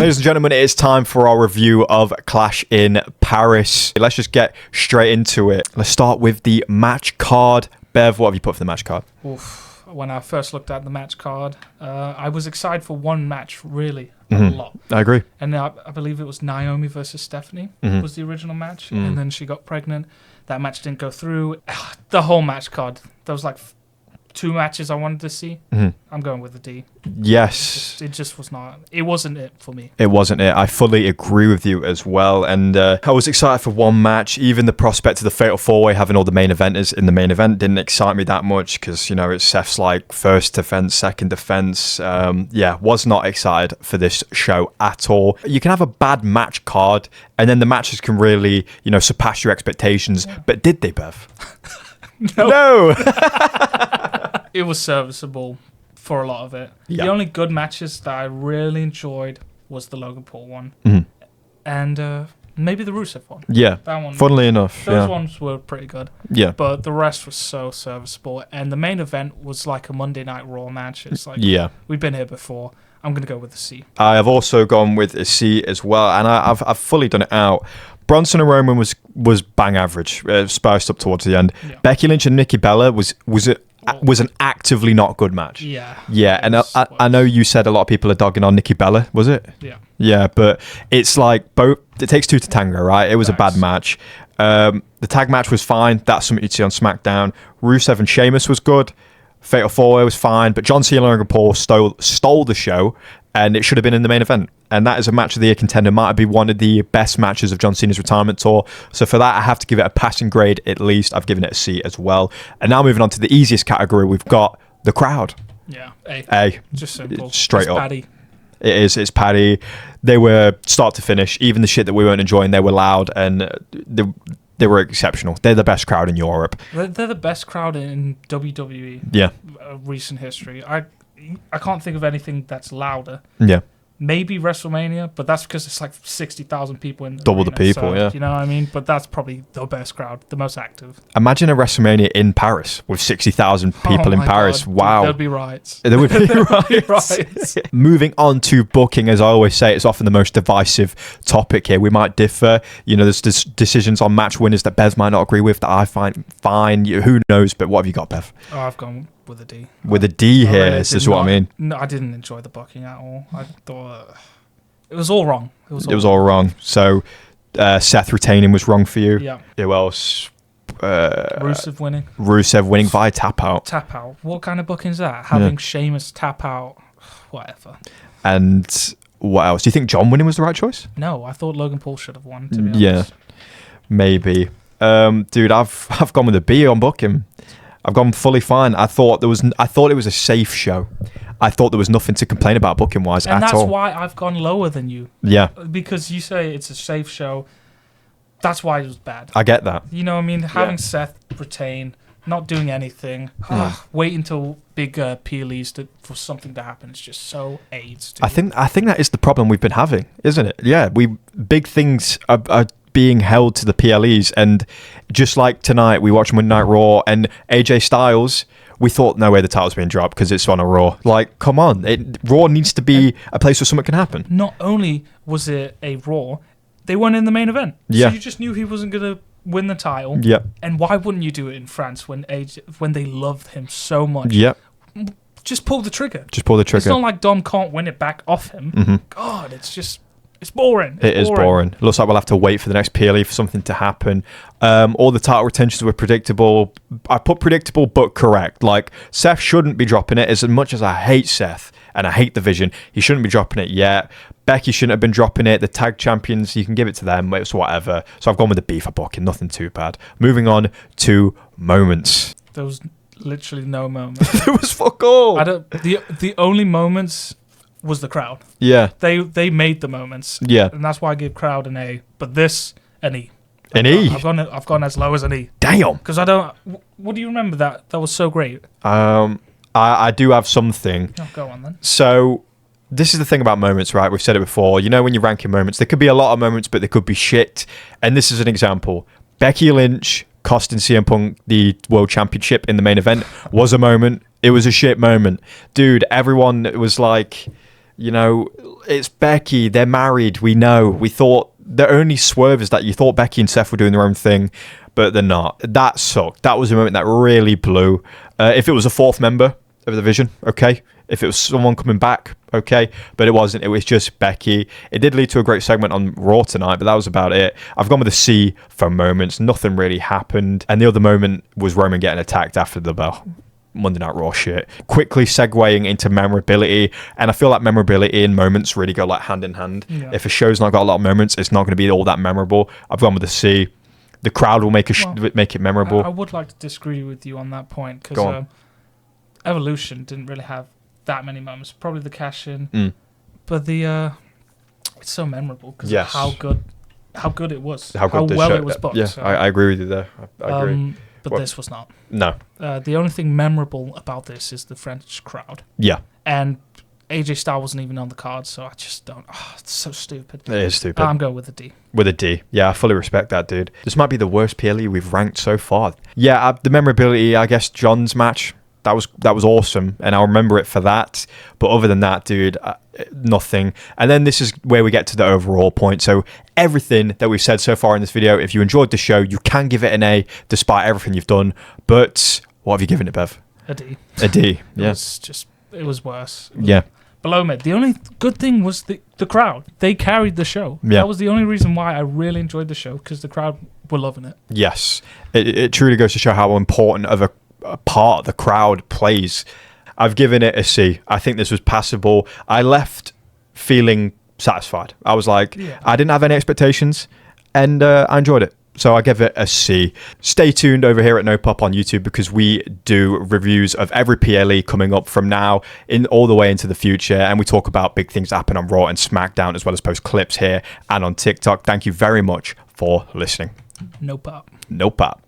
Ladies and gentlemen, it is time for our review of Clash in Paris. Let's just get straight into it. Let's start with the match card. Bev, what have you put for the match card? Oof. When I first looked at the match card, I was excited for one match, really, a lot. I agree. And I believe it was Naomi versus Stephanie was the original match. And then she got pregnant. That match didn't go through. The whole match card, there was like 2 matches I wanted to see. I'm going with the D. Yes. It just was not. It wasn't it for me. It wasn't it. I fully agree with you as well. And I was excited for one match. Even the prospect of the Fatal 4-Way, having all the main eventers in the main event, didn't excite me that much because, you know, it's Seth's like first defense, second defense. Was not excited for this show at all. You can have a bad match card and then the matches can really, you know, surpass your expectations. Yeah. But did they, Bev? No. It was serviceable for a lot of it. Yeah. The only good matches that I really enjoyed was the Logan Paul one. And maybe the Rusev one. Yeah, that one. Funnily enough. Those ones were pretty good. Yeah. But the rest was so serviceable. And the main event was like a Monday Night Raw match. It's like, we've been here before. I'm going to go with a C. I have also gone with a C as well. And I've fully done it out. Bronson and Roman was bang average, spiced up towards the end. Yeah. Becky Lynch and Nikki Bella was an actively not good match. Yeah, and I know you said a lot of people are dogging on Nikki Bella, was it? Yeah, but it's like both. It takes 2 to tango, right? It was a bad match. The tag match was fine. That's something you'd see on SmackDown. Rusev and Sheamus was good. Fatal 4-Way was fine, but John Cena and Logan Paul stole the show, and it should have been in the main event. And that is a match of the year contender. Might be one of the best matches of John Cena's retirement tour. So for that, I have to give it a passing grade at least. I've given it a C as well. And now moving on to the easiest category, we've got the crowd. Yeah, A. A. Just simple. Straight up. Paddy. It is. It's Paddy. They were start to finish. Even the shit that we weren't enjoying, they were loud and they were exceptional. They're the best crowd in Europe. They're the best crowd in WWE. Yeah. Recent history. I can't think of anything that's louder. Yeah. Maybe WrestleMania, but that's because it's like 60,000 people in the double arena, the people, so, yeah. You know what I mean? But that's probably the best crowd, the most active. Imagine a WrestleMania in Paris with 60,000 people in Paris. God, wow. There'd be riots. There would be riots. Moving on to booking, as I always say, it's often the most divisive topic here. We might differ. You know, there's decisions on match winners that Bev might not agree with that I find fine. Who knows? But what have you got, Bev? Oh, I've gone with a D. With a D here, this is what I mean. No, I didn't enjoy the booking at all. I thought it was all wrong. It was all wrong. So Seth retaining was wrong for you. Yeah. Who else? Rusev winning. Rusev winning via tap out. Tap out. What kind of booking is that? Having Sheamus tap out, whatever. And what else? Do you think John winning was the right choice? No, I thought Logan Paul should have won, to be honest. Yeah, maybe. Dude, I've gone with a B on booking. I've gone fully fine. I thought it was a safe show. I thought there was nothing to complain about booking wise at all. And that's why I've gone lower than you. Yeah. Because you say it's a safe show. That's why it was bad. I get that. You know what I mean? Having Seth retain, not doing anything, wait until big PLEs for something to happen. It's just so AIDS. I think that is the problem we've been having, isn't it? Yeah, big things are being held to the PLEs, and just like tonight we watched Monday Night Raw and AJ Styles, we thought no way the title's being dropped because it's on a Raw. Like, come on, Raw needs to be a place where something can happen. Not only was it a Raw, they weren't in the main event. Yeah. So you just knew he wasn't going to win the title. Yeah. And why wouldn't you do it in France when they loved him so much? Yeah. Just pull the trigger. It's not like Dom can't win it back off him. God, it's boring. It is boring. It looks like we'll have to wait for the next PLE for something to happen. All the title retentions were predictable. I put predictable but correct. Like, Seth shouldn't be dropping it. As much as I hate Seth and I hate the Vision, he shouldn't be dropping it yet. Becky shouldn't have been dropping it. The tag champions, you can give it to them. It's whatever. So I've gone with the B for booking. Nothing too bad. Moving on to moments. There was literally no moments. There was fuck all. The only moments was the crowd. Yeah. They made the moments. Yeah. And that's why I give crowd an A. But this, an E. An E? I've gone as low as an E. Damn. Because I don't... What do you remember that? That was so great. I do have something. Oh, go on then. So, this is the thing about moments, right? We've said it before. You know, when you're ranking moments, there could be a lot of moments, but there could be shit. And this is an example. Becky Lynch costing CM Punk the World Championship in the main event was a moment. It was a shit moment. Dude, everyone was like... You know, it's Becky. They're married. We know. We thought the only swerve is that you thought Becky and Seth were doing their own thing, but they're not. That sucked. That was a moment that really blew. If it was a fourth member of the division, okay. If it was someone coming back, okay. But it wasn't. It was just Becky. It did lead to a great segment on Raw tonight, but that was about it. I've gone with a C for moments. Nothing really happened. And the other moment was Roman getting attacked after the bell. Monday Night Raw shit. Quickly segueing into memorability, and I feel like memorability and moments really go like hand in hand. Yeah. If a show's not got a lot of moments, it's not going to be all that memorable. I've gone with a C. The crowd will make it memorable. I would like to disagree with you on that point because Evolution didn't really have that many moments. Probably the cash in, but the it's so memorable because of how good it was, how well it was booked. Yeah, so. I agree with you there. I agree. But this was not. No. The only thing memorable about this is the French crowd. Yeah. And AJ Styles wasn't even on the card, so I just don't. Oh, it's so stupid. It is stupid. I'm going with a D. With a D. Yeah, I fully respect that, dude. This might be the worst PLE we've ranked so far. Yeah, the memorability, I guess, John's match. That was awesome, and I'll remember it for that. But other than that, dude, nothing. And then this is where we get to the overall point. So everything that we've said so far in this video, if you enjoyed the show, you can give it an A despite everything you've done. But what have you given it, Bev? A D. A D, yeah. It was worse. Yeah. Below mid. The only good thing was the crowd. They carried the show. Yeah. That was the only reason why I really enjoyed the show, because the crowd were loving it. Yes. It truly goes to show how important of a part the crowd plays. I've given it a C. I think this was passable. I left feeling satisfied. I was like, I didn't have any expectations, and I enjoyed it. So I give it a C. Stay tuned over here at NoPop on YouTube, because we do reviews of every PLE coming up from now in all the way into the future, and we talk about big things that happen on Raw and SmackDown, as well as post clips here and on TikTok. Thank you very much for listening. NoPop. NoPop.